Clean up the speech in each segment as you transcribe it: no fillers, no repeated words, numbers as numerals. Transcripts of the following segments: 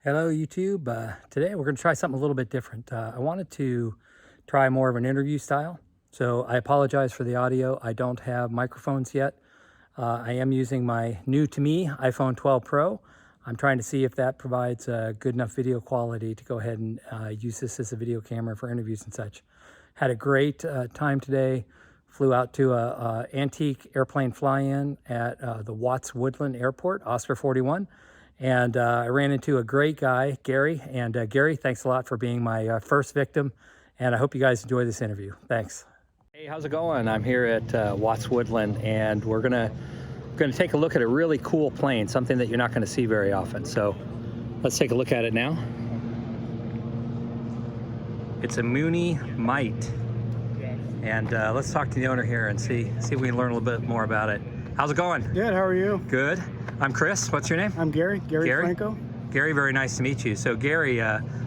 Hello YouTube. Today we're going to try something a little bit different. I wanted to try more of an interview style. So I apologize for the audio. I don't have microphones yet. I am using my new to me iPhone 12 Pro. I'm trying to see if that provides good enough video quality to go ahead and use this as a video camera for interviews and such. Had a great time today. Flew out to a antique airplane fly-in at the Watts Woodland Airport, Oscar 41. And I ran into a great guy, Gary. And Gary, thanks a lot for being my first victim. And I hope you guys enjoy this interview. Thanks. Hey, how's it going? I'm here at Watts Woodland, and we're gonna take a look at a really cool plane, something that you're not gonna see very often. So let's take a look at it now. It's a Mooney Mite. And let's talk to the owner here and see if we can learn a little bit more about it. How's it going? Good, how are you? Good. I'm Chris. What's your name? I'm Gary Franco. Gary, very nice to meet you. So Gary,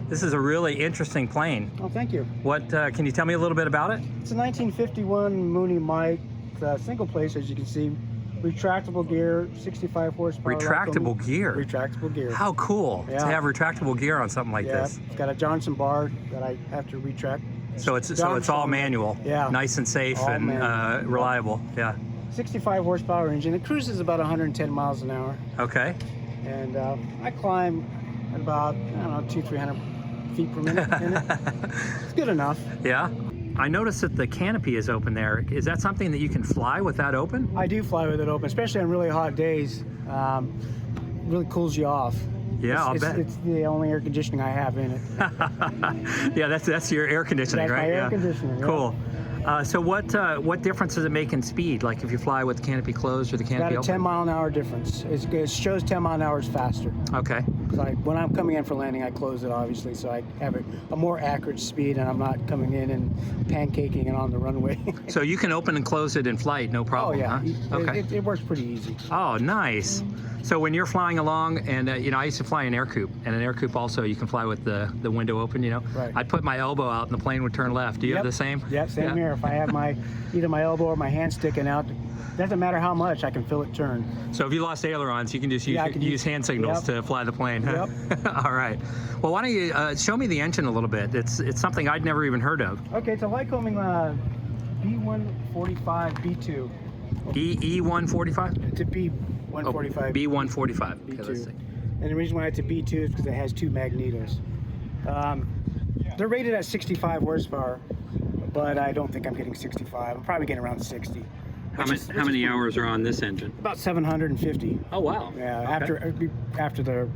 this is a really interesting plane. Oh, thank you. What can you tell me a little bit about it? It's a 1951 Mooney Mite. It's a single place, as you can see. Retractable gear, 65 horsepower. Retractable gear? Retractable gear. How cool to have retractable gear on something like this. It's got a Johnson bar that I have to retract. So it's all manual. Yeah. Nice and safe and reliable. Yeah. 65 horsepower engine. It cruises about 110 miles an hour. Okay. And I climb at about, I don't know, 200-300 feet per minute in it. It's good enough. Yeah. I noticed that the canopy is open there. Is that something that you can fly with that open? I do fly with it open, especially on really hot days. Really cools you off. Yeah, I'll bet. It's the only air conditioning I have in it. Yeah, that's your air conditioning, that's right? My air conditioning. Yeah. Cool. So what difference does it make in speed? Like if you fly with the canopy closed or the canopy open? It's got a 10-mile-an-hour difference. It shows 10 mile an hour faster. Okay. When I'm coming in for landing, I close it obviously, so I have a more accurate speed, and I'm not coming in and pancaking it on the runway. So you can open and close it in flight, no problem. Oh yeah. Huh? Okay. It works pretty easy. Oh, nice. So when you're flying along, and I used to fly an air coupe, and an air coupe also you can fly with the window open. Right. I'd put my elbow out, and the plane would turn left. Do you have the same? Yeah, same here. If I have either my elbow or my hand sticking out, doesn't matter how much, I can feel it turn. So if you lost ailerons, you can just use hand signals to fly the plane. Huh? Yep. All right. Well, why don't you show me the engine a little bit? It's something I'd never even heard of. Okay, it's a Lycoming B145 B2. E145? It's a B145. B145. B2. Okay, let's see. And the reason why it's a B2 is because it has two magnetos. They're rated at 65 horsepower, but I don't think I'm getting 65. I'm probably getting around 60. How many hours are on this engine? About 750. Oh, wow. Yeah, okay. after the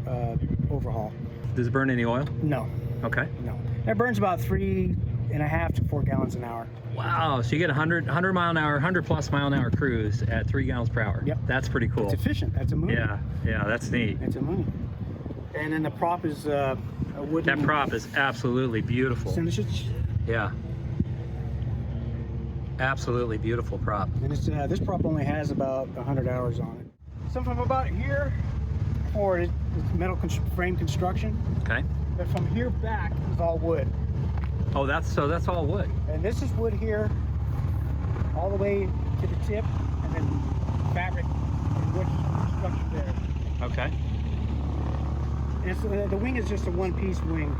overhaul. Does it burn any oil? No. Okay. No. It burns about 3.5 to 4 gallons an hour. Wow, so you get 100 mile an hour, 100 plus mile an hour cruise at 3 gallons per hour. Yep. That's pretty cool. It's efficient. That's a Mooney. Yeah, that's neat. It's a Mooney. And then the prop is a wooden. That prop is absolutely beautiful. Yeah. Absolutely beautiful prop. And it's, this prop only has about 100 hours on it. So from about here forward, it's metal frame construction. Okay. But from here back is all wood. Oh, that's all wood. And this is wood here, all the way to the tip, and then fabric and wood structure there. Okay. And it's, the wing is just a one-piece wing.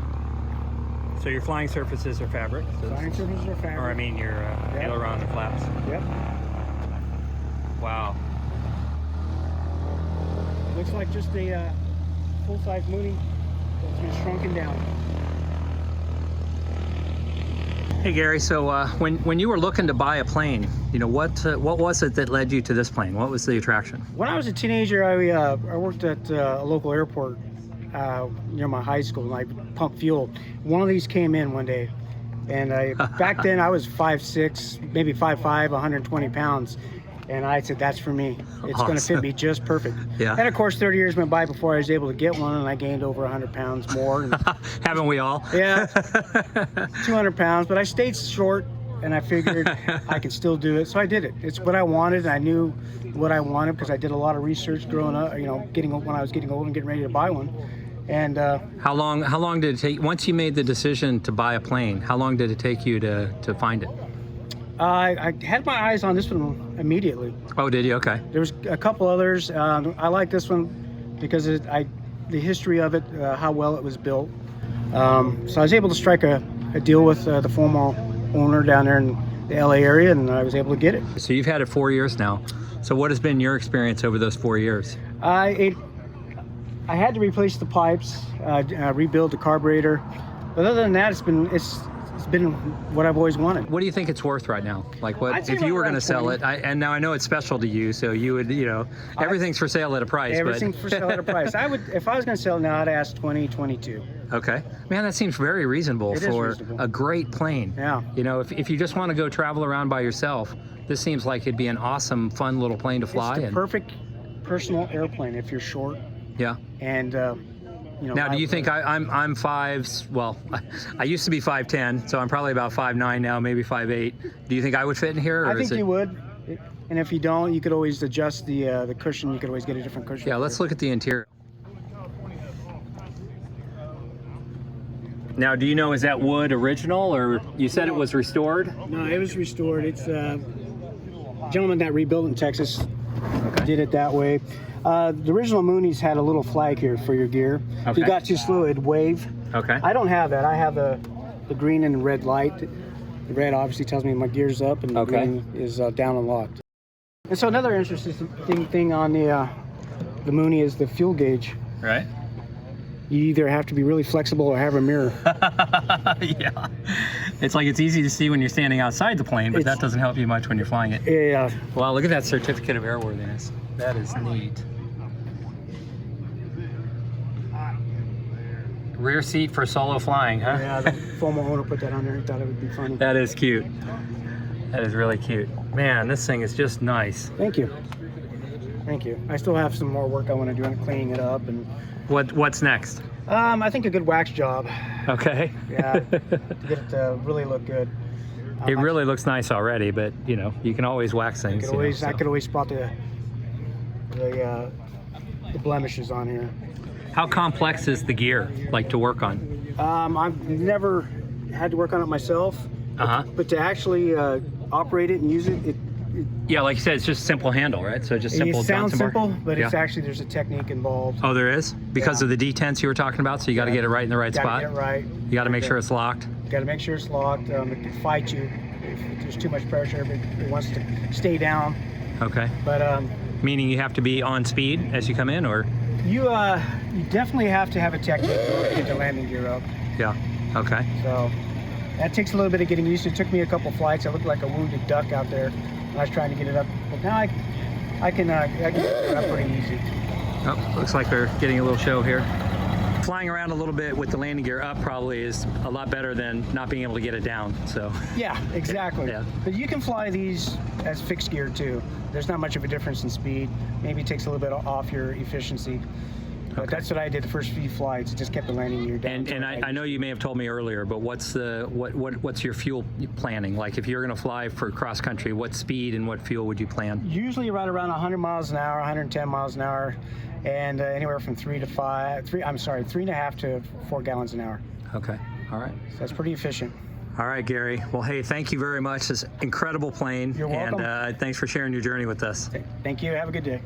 So your flying surfaces are fabric? Flying surfaces are fabric. Or I mean your aileron and flaps. Yep. Wow. Looks like just a full-size Mooney that's been shrunken down. Hey Gary, so when you were looking to buy a plane, what was it that led you to this plane? What was the attraction? When I was a teenager, I worked at a local airport near my high school, and I pumped fuel. One of these came in one day, and back then I was 5'6", maybe 5'5", 120 pounds. And I said, that's for me. It's going to fit me just perfect. Yeah. And of course, 30 years went by before I was able to get one, and I gained over 100 pounds more. And, haven't we all? Yeah, 200 pounds. But I stayed short, and I figured I could still do it. So I did it. It's what I wanted, and I knew what I wanted because I did a lot of research growing up, when I was getting old and getting ready to buy one. And how long did it take, once you made the decision to buy a plane, how long did it take you to find it? I had my eyes on this one immediately. Oh, did you? Okay. There was a couple others. I like this one because I the history of it, how well it was built. So I was able to strike a deal with the former owner down there in the LA area, and I was able to get it. So you've had it 4 years now. So what has been your experience over those 4 years? I had to replace the pipes, rebuild the carburetor, but other than that, it's been what I've always wanted. What do you think it's worth right now? Like, what I'd say if you right were going to around sell 20. it? And now I know it's special to you, so you would, everything's for sale at a price. Everything's for sale at a price. If I was going to sell it now, I'd ask 20, 22. Okay, man, that seems very reasonable It is for reasonable. a great plane. Yeah. If you just want to go travel around by yourself, this seems like it'd be an awesome, fun little plane to fly. It's the perfect personal airplane if you're short. Yeah. And Now, do you think I'm 5? Well, I used to be 5'10", so I'm probably about 5'9" now, maybe 5'8". Do you think I would fit in here? Or I think is it... you would. And if you don't, you could always adjust the cushion. You could always get a different cushion. Yeah, let's look at the interior. Now, do you know, is that wood original, or you said it was restored? No, it was restored. It's a gentleman that rebuilt in Texas. Did it that way. The original Moonies had a little flag here for your gear. If you Okay. got too slow, it'd wave. Okay. I don't have that. I have the green and red light. The red obviously tells me my gear's up, and the Okay. green is down and locked. And so another interesting thing on the Mooney is the fuel gauge. Right. You either have to be really flexible or have a mirror. Yeah. It's like it's easy to see when you're standing outside the plane, but that doesn't help you much when you're flying it. Yeah. Wow, look at that certificate of airworthiness. That is neat. Rear seat for solo flying, huh? Yeah, the former owner put that on there. He thought it would be funny. That is cute. That is really cute. Man, this thing is just nice. Thank you. Thank you. I still have some more work I want to do on cleaning it up, and What's next? I think a good wax job. Okay. Yeah, to get it to really look good. It really looks nice already, but you can always wax things. I could always spot the blemishes on here. How complex is the gear, like, to work on? I've never had to work on it myself, Uh-huh. but to actually operate it and use it, Yeah, like you said, it's just a simple handle, right? So just simple it sounds Johnson bar? simple, but it's Yeah. actually there's a technique involved. Oh, there is? Because of the detents you were talking about, so you got to get it right in the right spot? Gotta get it right. You got to make sure it's locked? You got to make sure it's locked. It can fight you if there's too much pressure. If it wants to stay down. Okay. But Meaning you have to be on speed as you come in, or? you definitely have to have a technique to get the landing gear up. Yeah. Okay. So that takes a little bit of getting used to. It took me a couple flights. I looked like a wounded duck out there when I was trying to get it up. But now I can get it up pretty easy. Oh, looks like we're getting a little show here. Flying around a little bit with the landing gear up probably is a lot better than not being able to get it down. So. Yeah, exactly. Yeah. But you can fly these as fixed gear too. There's not much of a difference in speed. Maybe it takes a little bit off your efficiency. But that's what I did the first few flights. It just kept the landing gear down. And I know you may have told me earlier, but what's your fuel planning? Like, if you're going to fly for cross country, what speed and what fuel would you plan? Usually right around 100 miles an hour, 110 miles an hour, and anywhere from 3.5 to 4 gallons an hour. Okay. All right. So that's pretty efficient. All right, Gary. Well, hey, thank you very much. This incredible plane. You're welcome. And thanks for sharing your journey with us. Thank you. Have a good day.